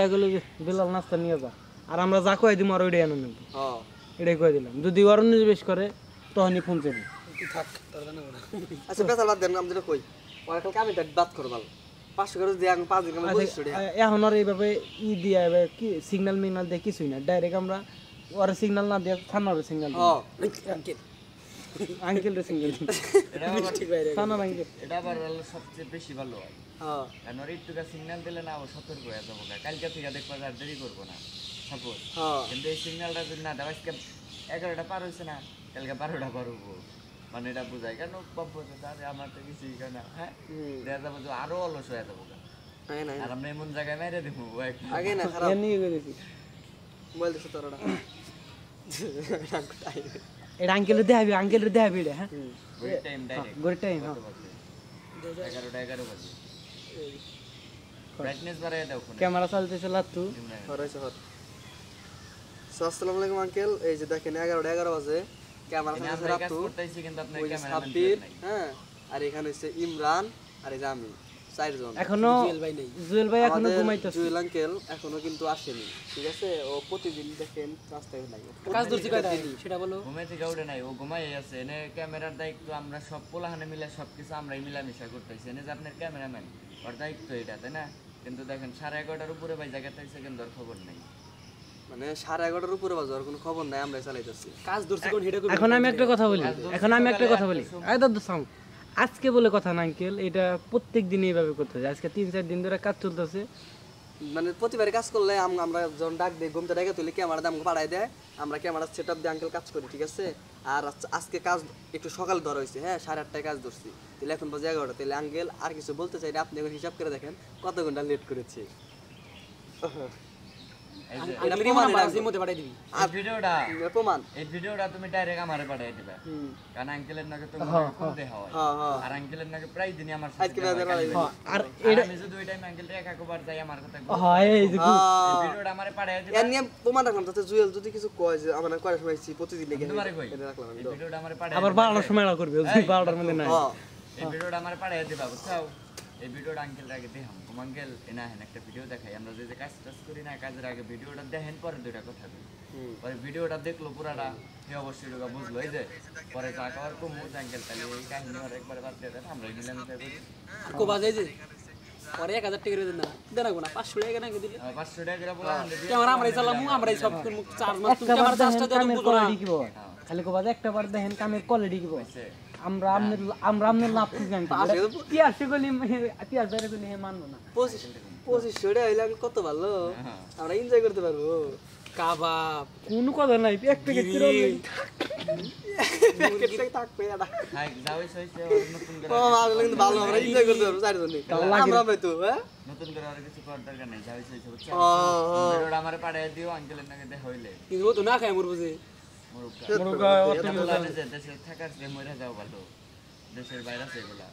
এগুলো বিলাল নাস্তা নিয়ে যা আর আমরা যা কই দিম আর ওইটাই আনন্দ নেব। হ্যাঁ এটাই কই দিলাম যদি ওর নিবেশ করে তখনই ফোন চাইবি থাক তোর জানা বড় আচ্ছা বেসাল বাদ দেন নাম দিলে কই ওর কালকে আমি বাদ করব 500 করে দিয়ে আমি 5 দিন আমি বলিস রে এখন আর এইভাবে দিয়া কি সিগন্যাল মিগনাল দিয়ে কিছুই না ডাইরেক্ট আমরা ওর সিগন্যাল না দিয়ে থানার সিগন্যাল হ্যাঁ আঙ্কেল রে সিগন্যাল এটা ঠিক বাইরে থানার আঙ্কেল এটা আবার সবচেয়ে বেশি ভালো হয়। হ্যাঁ কারণ ওর একটু সিগন্যাল দিলে না আবার সতর্ক হয়ে যাবো কালকে থেকে দেখবা আর দেরি করবো না সাপোজ কিন্তু এই সিগন্যালটা যদি না দেওয়া আজকে 11টা পার হয়েছে না কালকে 12টা পার হবো মানে এটা বোঝায় কেন আমার তো কিছুই না হ্যাঁ দেখা যাবো যে আরো অলস হয়ে যাবো আর আমরা এমন জায়গায় মেরে দেবো আগে না খারাপ নিয়ে গেছি মোবাইল দিছ তোরটা এটা আঙ্কেল রে দেখাবি রে হ্যাঁ good time direct good time হ্যাঁ 11টা 11 বাজে ব্রাইটনেস বাড়ায় দাও ফোনে ক্যামেরা চলতেছে লাতু হরাইছে হর আসসালামু আলাইকুম আঙ্কেল এই যে দেখেন 11টা 11 বাজে ক্যামেরা চলতেছে রাতু করতেছি কিন্তু আপনার ক্যামেরাম্যান সাব্বির হ্যাঁ আর এখানে হচ্ছে ইমরান আর এই যে আমি চারজন এখনো জুয়েল ভাই এখনো ঘুমাইতেছে জুয়েল আঙ্কেল এখনো কিন্তু আসেনি ঠিক আছে ও প্রতিদিন দেখেন রাস্তায় লাগে কাজ ধরছি কয়টা সেটা বলো ঘুমাই থেকে উঠে নাই ও ঘুমাই আছে এনে ক্যামেরার দায়িত্ব আমরা সব পোলাহানে মিলে সবকিছু আমরাই মিলামিশা করতেছি এনে যে আপনার ক্যামেরাম্যান ওর দায়িত্ব এটা তাই না কিন্তু দেখেন 11:30টার উপরে ভাই জায়গা থেকে সেকেন্ডের খবর নাই মানে 11:30টার উপরে বাজার কোনো খবর নাই আমরা চালাইতেছি কাজ ধরছি কোন হেডে এখন আমি একটা কথা বলি এই দাদু সাউন্ড আজকে বলে কথা না আঙ্কেল এটা প্রত্যেক দিন এইভাবে করতে হয় আজকে 3-4 দিন ধরে কাজ চলতেছে মানে প্রতিবারে কাজ করলে আমরা যখন ডাক দেই ঘুমতে ডাকে তুলে ক্যামেরা দাম পাঠাই দেয় আমরা ক্যামেরা সেটআপ দিয়ে আঙ্কেল কাজ করি ঠিক আছে আর আজকে কাজ একটু সকাল ধরা হয়েছে হ্যাঁ 8:30টায় কাজ ধরছি তাহলে এখন বাজে 11টা তাহলে আঙ্কেল আর কিছু বলতে চাই আপনি এখন হিসাব করে দেখেন কত ঘন্টা লেট করেছি এটা প্রমাণ আছে মধ্যে পাঠাই দিবি আর ভিডিওটা প্রমাণ এই ভিডিওটা তুমি ডাইরেক্ট আমারে পাঠিয়ে দিবা কারণ আঙ্কেলের নাকি তুমি ফোন দেওয়া হয় আর আঙ্কেলের নাকি প্রায় দিনই আমার সাথে আর এটা আমি যদি ওই টাইম আঙ্কেল রেখা কবার যাই আমার কথা হয় এই যে ভিডিওটা আমারে পাঠিয়ে দিবা এর নিয়ে প্রমাণ রাখলাম তাতে জুয়েল যদি কিছু কয় যে আমরা কয়টার সময় প্রতিদিন লেগে তোমারে কই এটা রাখলাম এই ভিডিওটা আমারে পাঠিয়ে আবার 12টার সময় করবে 12টার মধ্যে নাই এই ভিডিওটা আমারে পাঠিয়ে দিবা বুঝছো এই ভিডিওটা আঙ্কেল আগে দেখাম আঙ্কেল এনা হেন একটা ভিডিও দেখাই আমরা যে কাজ করি না কাজের আগে ভিডিওটা দেখেন পরে দুইটা কথা বলি পরে ভিডিওটা দেখলো পুরাটা সে অবশ্যই লোক বুঝলো এই যে পরে চা খাওয়ার কম আঙ্কেল তাহলে এই কাহিনী আর একবার বাদ দিয়ে দেন আমরা মিলামিশা করি কো বাজে যে পরে 1000 টাকা করে দেন না দেন না 500 টাকা না দিলে 500 টাকা করে বলা ক্যামেরা আমরাই চালামু আমরাই সব চার্জ মাস ক্যামেরা চার্জটা দেন কোয়ালিটি কি বল খালি কো বাজে একটা বার দেখেন কামের কোয়ালিটি কি বল আমরা আমনের লাভ কি জানি কি আসে গলি কি আসে গলি হে মানবো না 2500 টাকা হইলে কত ভালো আমরা এনজয় করতে পারবো কাবাব কোন কথা নাই এক প্যাকেট ছিল প্যাকেট থাকবে এটা হাই যাওই সইছে নতুন করে ও আসলে কিন্তু ভালো আমরা এনজয় করতে পারবো চারজনে আমরা পাইতো হ্যাঁ নতুন করে আর কিছু করার দরকার নাই যাওই সইছে বুঝছো ভিডিওটা আমারে পাঠিয়ে দিও আঙ্কেলের নাকি দেখা হইলে কিন্তু ও তো না খায় মোর বুঝে মুরগা অত দেশে থাকার যে মরে যাও ভালো দেশের বাইরে আছে এগুলা